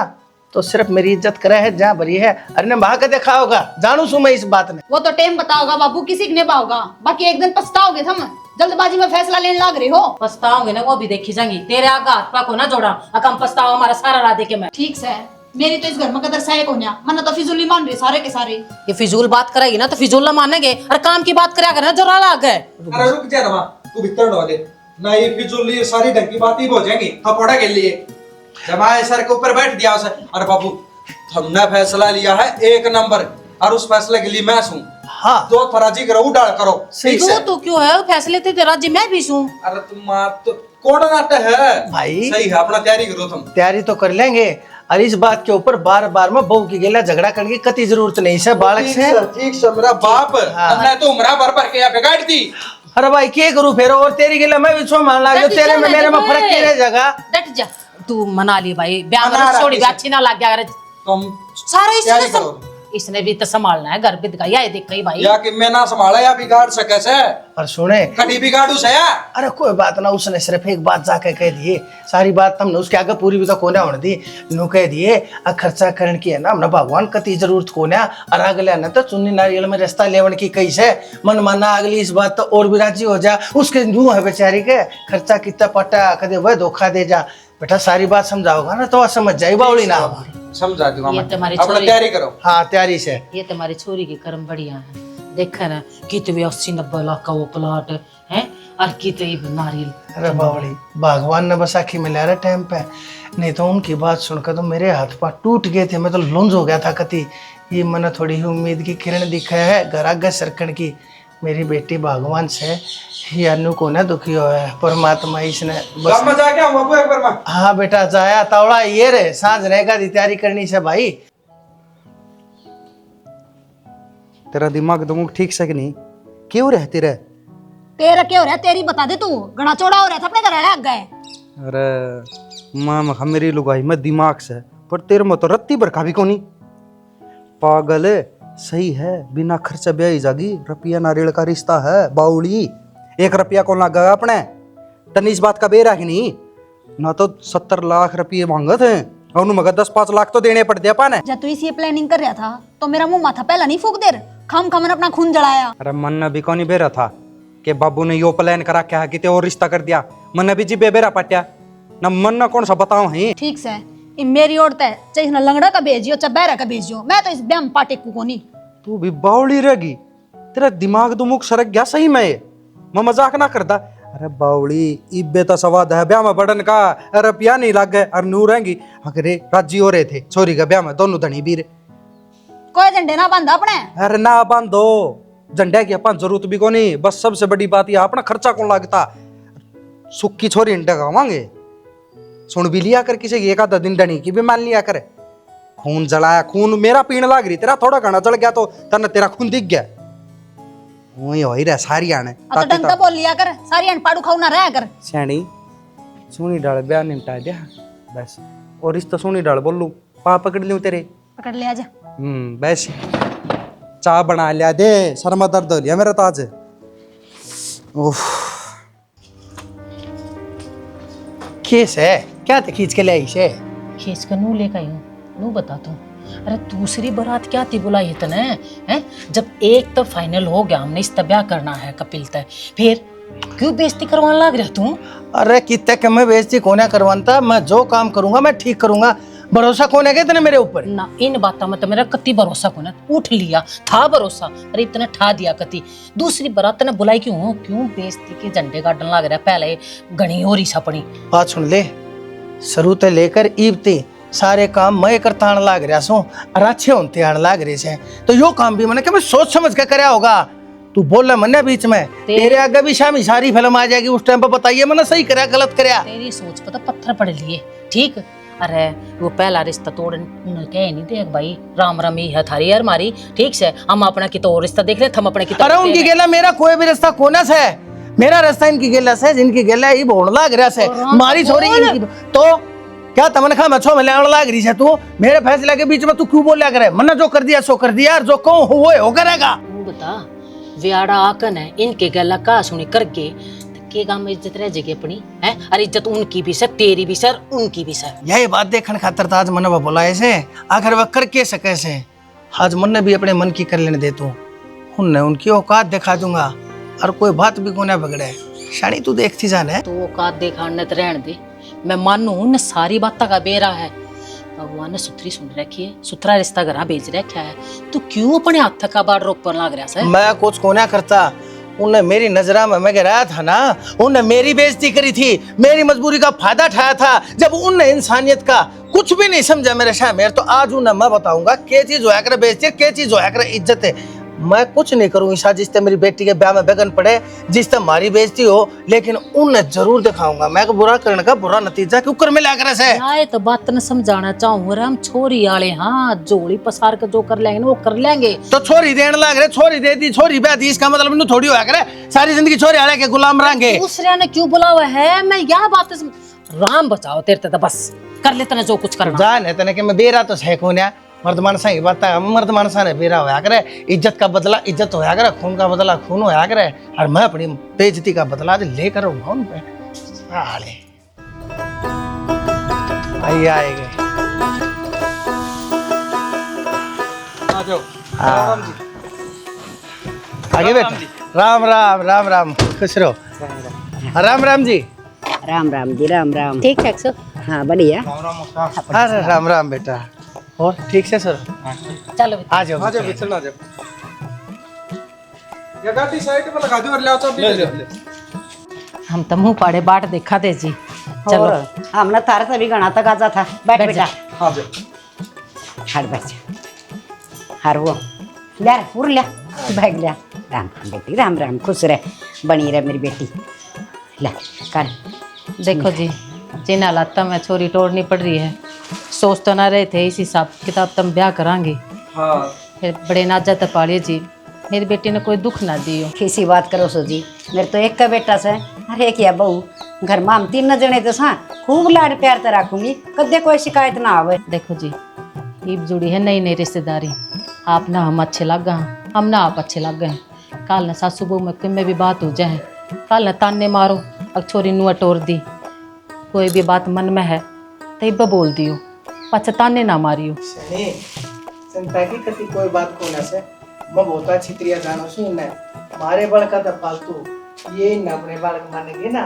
तो सिर्फ मेरी इज्जत करे है जहाँ भरी है। अरे ने वहां का देखा होगा जानू सू मैं इस बात ने वो तो टाइम बताओगा बाबू किसी ने पाओगा बाकी एक दिन पछताओगे तुम जल्दबाजी में फैसला लेने लग रहे हो पछताओगे ना वो भी देखी जाएंगी तेरे आगे हाथ पाक हो ना जोड़ा अकम पछताओ हमारा सारा रात देखे मैं ठीक से मेरी तो इस घर में कदर सहायक होना मन तो फिजूल मान रहे सारे के सारे ये फिजूल बात करेगी ना तो फिजूल ना मानेंगे और काम की बात करेगा ना जरा लाग है। अरे रुक जा रमा तू भीतर डो दे ना ये फिजूल ये सारी ढंग की बात ही हो जाएंगी थपोड़ा के लिए जब आए सर के ऊपर बैठ दिया उसे। अरे बाबू हमने फैसला लिया है 1 नंबर और उस फैसले के लिए मैं हूँ। हाँ जो फराजी करो उड़ाल करो ठीक से। तू क्यों है फैसले ते राज्य मैं भी हूँ। अरे तुम तो कौन नाटे है भाई सही है अपना तैयारी करो तुम। तैयारी तो कर लेंगे और इस बात के ऊपर बार बार में बहू की गेला झगड़ा करने की कति जरूरत नहीं है बालक से। ठीक से मेरा बाप हमने तो उम्र भर के यहाँ बिगाड़ दी। अरे भाई क्या करूं फिर और तेरी गिला मैं भी छो मान लगा तेरे में मेरे में फर्क क्या रह जाएगा? डट जा तू मना ली भाई ब्याह में छोड़ी भी अच्छी ना लग गया अगर तुम सारा इसने भी तो संभालना है घर बिद गया देख कहीं भाई या कि मैं ना संभाला या बिगाड़ सके से और सुने कटी बिगाड़ू से या अरे कोई बात ना उसने सिर्फ एक बात जाके कह दिए सारी बात हमने उसके आगे पूरी भी तो कोने होने दी नु कह दिए खर्चा करने की है ना हमने भगवान कति जरूरत कोने और अगले ना तो चुन्नी नारियल में रास्ता लेवन की कई से मन माना अगली इस बात तो और भी राजी हो जा उसके मुंह है बेचारी के खर्चा कितना पटा कदे वह धोखा दे जा बेटा सारी बात समझाओगा ना तो समझ जाए बावली ना समझा दूंगा ये मैं तुम्हारी अपना छोरी तैयारी करो। हाँ तैयारी से ये तुम्हारी छोरी के कर्म बढ़िया है देखा ना कितने 80-90 लाख का वो प्लॉट है और कितने नारियल। अरे बावली भगवान ने बस आखी में ले रहा टाइम पे नहीं तो उनकी बात सुनकर तो मेरे हाथ पाँव टूट गए थे मैं तो लुंज हो गया था कति ये मन थोड़ी ही उम्मीद की किरण दिखा है घर आगे सरकण की मेरी बेटी भगवान से ही अनु को ना दुखी हो है परमात्मा इसने बस मजा क्या बाबू एक बार हाँ बेटा जाया तावड़ा ये रे सांझ रहेगा तैयारी करनी से भाई। तेरा दिमाग तो ठीक से कि नहीं क्यों रहते रहे तेरा क्या हो रहा है तेरी बता दे तू घना चौड़ा हो रहा था अपने घर लग गए। अरे मां मेरी लुगाई में दिमाग से पर तेरे में तो रत्ती बरखा भी कोनी पागल है सही है बिना खर्चा ब्याह जागी रुपया नारियल का रिश्ता है बाउली 1 रुपया कौन लगा अपने तन इस बात का बेरा ही नहीं ना तो 70 लाख रुपये मांगे थे और मगर 10-5 लाख तो देने पड़ दिया पाने। जब तू इसी प्लानिंग कर रहा था तो मेरा मुंह माथा पहला नहीं फूक देर खम खमन अपना खून जलाया। अरे मन भी कौन बेरा था कि बाबू ने यो प्लान करा क्या कि और रिश्ता कर दिया मन भी जी बेबेरा पाट्या न मन न कौन सा बताओ है ठीक से ये मेरी औरत है, चाहे ना लंगड़ा का भेजियो चाहे बहरा का भेजियो, मैं तो इस ब्याह में पाटे को नहीं। तू भी बावली रहेगी, तेरा दिमाग तो मुख सरक गया सही में। मैं मजाक ना करता। अरे बावली इब्बे तो सवाद है ब्याह में बड़न का, अरे पिया नहीं लग गए और नू रहेंगी। अरे राजी हो रहे थे छोरी का ब्याह में, दोनों धनी बीर। कोई झंडे ना बांधा अपने। अरे ना बांधो, झंडे की अपन जरूरत भी को नहीं। बस सबसे बड़ी बात यह अपना खर्चा कौन लगता, सुक्की छोरी डगावांगे। सुन भी लिया कर किसी एक आधा दिन धनी की भी मान लिया कर। खून जलाया, खून मेरा पीने लग रही, तेरा थोड़ा घना जल गया तो तन तेरा खून दिख गया। वही हो ही रहा सारी आने तो ढंग से बोल लिया कर, सारी अन पाड़ू खाऊ ना रहा कर। सैनी सुनी डाल ब्याह निपटा दिया बस, और इस तो सुनी डाल बोलूं पा पकड़ लूं तेरे। पकड़ ले आजा। बस चाय बना लिया दे, सर में दर्द हो लिया मेरा तो आज। ओह केस है क्या ते खींच के ले आई से? खींच कर नू लेकर आई हूँ, नू बता तू। अरे दूसरी बारात क्या थी बुलाई इतने हैं? जब एक तो फाइनल हो गया, हमने इस ब्याह करना है कपिल तय, फिर क्यों बेइज्जती करवाने लग रहा तू? अरे कितने के मैं बेइज्जती कोने करवाता, मैं जो काम करूंगा मैं ठीक करूंगा। भरोसा कौन है इतने मेरे ऊपर? ना इन बातों में तो मेरा कति भरोसा को ना, उठ लिया था भरोसा, अरे इतना ठा दिया कति। दूसरी बारात ने बुलाई क्यों? क्यों बेइज्जती के झंडे गाड़न लग रहा? पहले घनी हो रही सपनी बात सुन ले, शुरू ते लेकर ईबती सारे काम मैं करता आने लग रहा सो, और अच्छे होते आने लग रहे से। तो यो काम भी मैंने क्या मैं सोच समझ के करया होगा। तू बोल मन्ने बीच में तेरे आगे भी शामी सारी फिल्म आ जाएगी, उस टाइम पर बताइए मैंने सही करया गलत करया। तेरी सोच पता पत्थर पड़ लिए, ठीक? अरे वो पहला रिश्ता तोड़ कह नहीं देख भाई, राम रमी है थारी यार मारी, ठीक से हम अपना की तो रिश्ता देख रहे, हम अपने की। अरे उनकी गेला मेरा कोई भी रिश्ता कोना से, मेरा रिश्ता इनकी गेला से, जिनकी गेला ये बोल लग रहा से मारी छोरी इनकी। तो क्या तमन खा मछो में लाग रही है तू? मेरे फैसले के बीच में तू क्यों बोलिया करे? मैंने जो कर दिया सो कर दिया, और जो कहूं वो हो करेगा। तू बता व्याड़ा आकन है इनके गला का सुनी करके के गांव में इज्जत रह जाएगी अपनी है? अरे इज्जत उनकी भी सर, तेरी भी सर, उनकी भी सर। यही बात देखने खातर आज मन वो बोला ऐसे, आखिर वह कर के सके से। आज मन ने भी अपने मन की कर लेने दे तू, उनने उनकी औकात दिखा दूंगा, और कोई बात भी को ना बिगड़े। शानी तू देखती जाने तो औकात दिखाने तो रहने दे, मैं मानू न सारी बात का बेरा है। भगवान ने सुथरी सुन रखी है, सुथरा रिश्ता घर भेज रखा है, तू क्यों अपने हाथ का बाढ़ रोक पर लग रहा है? मैं कुछ को ना करता, उन्हें मेरी नजरा में मैं गिराया था ना, उन्हें मेरी बेइज्जती करी थी, मेरी मजबूरी का फायदा उठाया था। जब उन्हें इंसानियत का कुछ भी नहीं समझा मेरे शामिर, तो आज उन्हें मैं बताऊंगा क्या चीज होया करे बेइज्जती, क्या चीज होया करे इज्जत है। मैं कुछ नहीं करूँ ईशा, जिससे मेरी बेटी के ब्याह में बेगन पड़े, जिससे हमारी बेइज्जती हो, लेकिन उन्हें जरूर दिखाऊंगा मैं को बुरा करने का बुरा नतीजा क्यों कर मिला करे से। आए तो बात न समझाना चाहूँ, हम छोरी आले हाँ जोड़ी पसार के जो कर लेंगे वो कर लेंगे। तो छोरी देने लग रहे, छोरी दे दी, छोरी ब्याह दी, इसका मतलब इन्हें थोड़ी होया करे सारी जिंदगी छोरी आले के गुलाम रहेंगे। दूसरे ने क्यों बुलावा है? मैं यह बात राम बचाओ तेरे तो बस कर लेते ना जो कुछ करना। जान है तने कि मैं बेरा तो सह कोन्या, मर्द मानसा की बात है, मर्द मानसा ने बेरा होया करे, इज्जत का बदला इज्जत होया करे, खून का बदला खून होया करे, और मैं अपनी बेइज्जती का बदला लेकर रहूंगा उन पे। साले आएंगे आ जाओ। आगे बेटा, राम राम राम राम, खुश रहो। राम राम जी। राम राम जी, राम राम। ठीक ठाक सर। हाँ बढ़िया। अरे राम राम बेटा, और ठीक से सर? चलो आ जाओ आ जाओ बिचल आ जाओ। ये गाड़ी साइड पे लगा दो और ले आओ तो ले। हम तो मुंह पाड़े बाट देखा थे जी। चलो हमने तारे से भी गणा तक आजा था। बैठ बेटा। आ जाओ। हट बैठ। हर वो ले पूर ले बैग ले। राम राम बेटी, राम राम, खुश रह, बनी रह मेरी बेटी। ले कर। देखो जी, जिन हालात में छोरी तोड़नी पड़ रही है, सोच तो ना रहे थे इस हिसाब किताब तुम ब्याह करांगे। हाँ फिर बड़े नाजा तपालिए जी, मेरी बेटी ने कोई दुख ना दियो। किसी बात करो सो जी, मेरे तो एक का बेटा से, अरे क्या बहू, घर में हम 3 जने तो सा खूब लाड प्यार से रखूंगी, कदे कोई शिकायत ना आवे। देखो जी, ईब जुड़ी है नई नई रिश्तेदारी, आप ना हम अच्छे लग गए, हम ना आप अच्छे लग गए। कल न सासू बहू में में भी बात हो जाए, कल न ताने मारो अब छोरी नुआ टोर दी, कोई भी बात मन में है तो बोल दियो, पछताने ना मारियो। चिंता की कति कोई बात को ना से, मैं बहुत अच्छी तरह जानो सुन ने, मारे बाल का तो फालतू ये न अपने बालक मानेगी ना।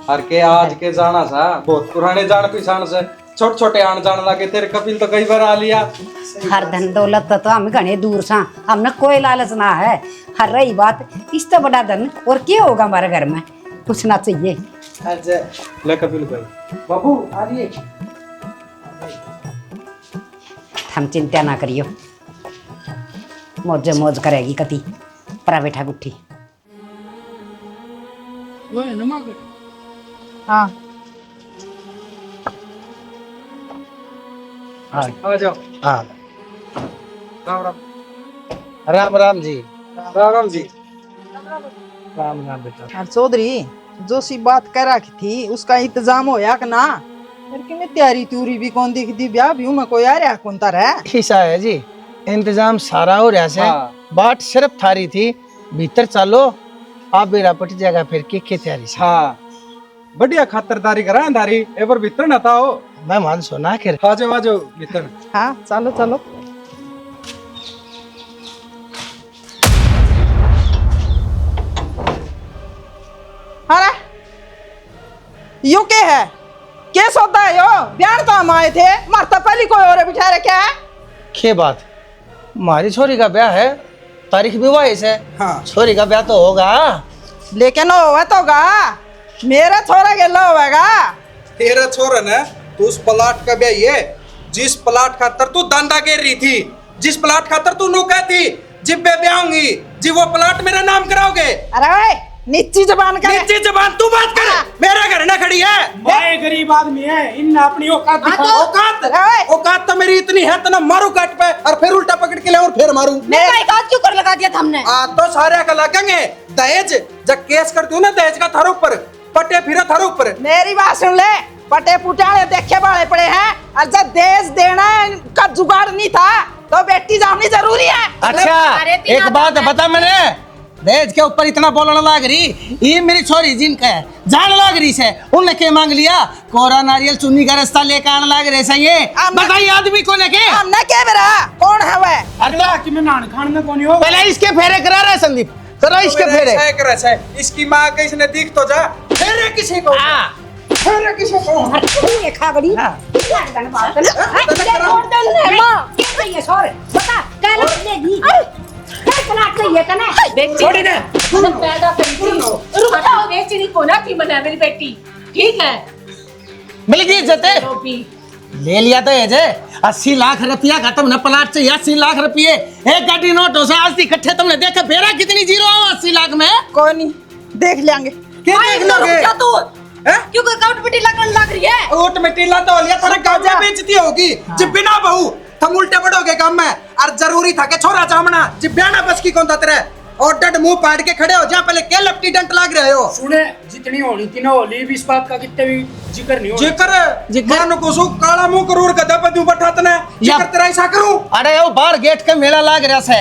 हर के आज के जाना सा बहुत पुराने जान पहचान से छोटे छोटे आन जान लागे तेरे कपिल तो कई बार आ लिया। हर धन दौलत तो हम घने दूर सा, हमने कोई लालच ना है। हर रही बात इससे बड़ा धन और क्या होगा हमारे घर में, कुछ ना चाहिए। अच्छा ले कपिल भाई बाबू आ रही है। हम चिंता ना करियो, मौज मौज करेगी कति परा बैठा गुट्ठी। हाँ आ जाओ। हाँ राम राम राम राम जी राम राम जी राम राम बेटा। और चौधरी जो सी बात कह रखी थी उसका इंतजाम होया कि ना? फिर कि मैं तैयारी तूरी भी कौन दिखती, ब्याह भी में कोई आ रहा कौन तार है? खिसा है जी, इंतजाम सारा हो रहा है। बाट सिर्फ थारी थी, भीतर चलो आप बेरा पट जाएगा फिर के तैयारी से। हाँ बढ़िया खातरदारी करा दारी एक बार भीतर ना था हो। मैं मान सोना के आ जाओ भीतर। हाँ चलो चलो। अरे यो के है, क्या सोता है यो? ब्याह तो हम आए थे, मरता पहले कोई और बिठा रखा है। के बात, हमारी छोरी का ब्याह है, तारीख भी वाइस है। हाँ छोरी का ब्याह तो होगा, लेकिन होगा तो गा मेरा छोरा गेला होगा। तेरा छोरा ने तू उस प्लाट का ब्याह है जिस प्लाट खातर तू दांदा गिर रही थी, जिस प्लाट खातर तू नुका थी, जिब मैं ब्याह होंगी जी वो प्लाट मेरा नाम कराओगे। अरे भाई निच्ची जबान कर, निच्ची जबान तू बात कर। मेरा घर ना खड़ी है, मैं गरीब आदमी है, इन अपनी औकात दिखाओ। औकात तो मेरी इतनी है तो ना मारू काट पे और फिर उल्टा पकड़ के ले और फिर मारू। मेरा एक हाथ क्यों कर लगा दिया था हमने? तो सारे का लगेंगे दहेज, जब केस करती हूँ ना दहेज का थारो ऊपर पटे फिर थारो ऊपर। मेरी बात सुन ले, पटे पुटाले देखे वाले पड़े हैं और जब देश देना का जुगाड़ नहीं था तो बेटी जानी जरूरी है। अच्छा एक बात बता, मैंने दहेज के ऊपर इतना बोलने लग रही, ये मेरी छोरी जिनका है जान लग रही से, उनने के मांग लिया कोरा नारियल चुन्नी का रास्ता लेकर आने लग रहे से। ये बताइए आदमी को लेके हमने क्या मेरा कौन है वह? अल्लाह की मैं नान खान में कौन हो? पहले इसके फेरे करा रहे संदीप, करो इसके फेरे। इसकी माँ के इसने दिख तो जा, फेरे किसी को फेरे किसी को ये खा गड़ी ये सॉरी बता क्या लगेगी क्या प्लाट चाहिए तने छोड़ी ना, मैंने पैदा करी थी, रुक जाओ, बेचनी को ना थी मना मेरी बेटी, ठीक है? मिल गई इज्जत है, ले लिया तो ये जे 80 लाख रुपया का तुमने प्लाट चाहिए, 80 लाख रुपये एक गाड़ी नोट हो आज इकट्ठे तुमने देखा फेरा कितनी जीरो हो 80 लाख में। कोई नहीं देख लेंगे। क्या देख लोगे? क्यों अकाउंट में ढीला लग रही है? ओट में ढीला तो लिया थोड़ा गांव में बेइज्जती होगी जब बिना बहू तुम उल्टे बढ़ोगे काम में। और जरूरी था कि छोरा जामना जब ब्याना बस की कौन ततरे और डड मुंह पाड़ के खड़े हो जा, पहले क्या लपटी डंट लाग रहे हो। सुने जितनी होनी थी ना होली भी इस बात का कितने भी जिक्र नहीं हो। जिक्र मानो को सो काला मुंह करूर गधा पे ऊपर ठातने जिक्र तेरा ऐसा करूं। अरे वो बाहर गेट के मेला लाग रहा से,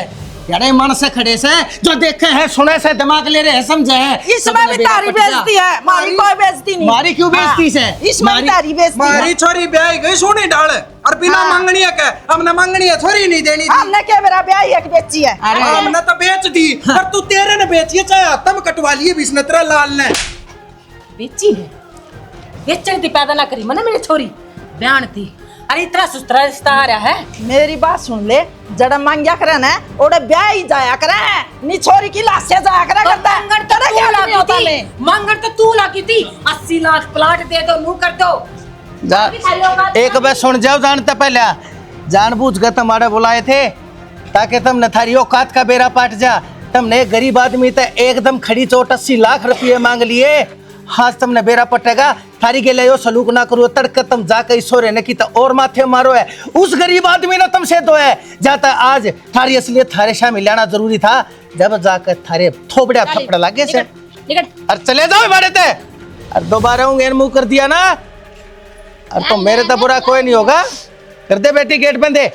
यारे मन से खड़े से जो देखे हैं सुने से दिमाग ले रहे हैं समझे हैं। इसमें भी तारी बेइज्जती है, मारी कोई बेइज्जती नहीं। मारी क्यों बेइज्जती से? इसमें तारी बेइज्जती। मारी छोरी ब्याह गई सोनी डाल और बिना मांगनी है के हमने मांगनी है छोरी नहीं देनी थी। हमने क्या मेरा ब्याह एक बेची है। हमने तो बेच दी पर तू तेरे ने बेची है, चाहे तम कटवा लिए बिस्ने तेरा लाल ने बेची है, बेचनी थी, पैदा ना करी मना मेरी छोरी, बयान थी। अरे इतना सुस्तरा रिश्ता आ रहा है। मेरी बात सुन ले, जड़ा मांगिया करे ना ओड़े ब्याह ही जाया करे, नी छोरी की लाश से जाया करे करता है। मंगन तो तू लागी थी, मंगन तो तू लागी थी, 80 लाख प्लाट दे दो, नू कर दो। एक बार सुन जाओ, जानते पहले जानबूझ कर तुम्हारे बुलाए थे ताकि तुमने थारी औकात का बेरा पाट जा। तुमने गरीब आदमी तो एकदम खड़ी चोट 80 लाख रुपये मांग लिए, हाथ तुमने बेरा पटेगा थारी के ले सलूक ना करो, तड़के तुम जाकर सो रहने की तो और माथे मारो है। उस गरीब आदमी ने तुमसे दो है जाता, आज थारी असलियत थारे शामिल लाना जरूरी था, जब जाकर थारे थोपड़ा थपड़ा लागे से और चले जाओ बारे थे। और दोबारा मुंह कर दिया ना और तो मेरे तो बुरा कोई नहीं होगा। कर दे बेटी गेट बंद है।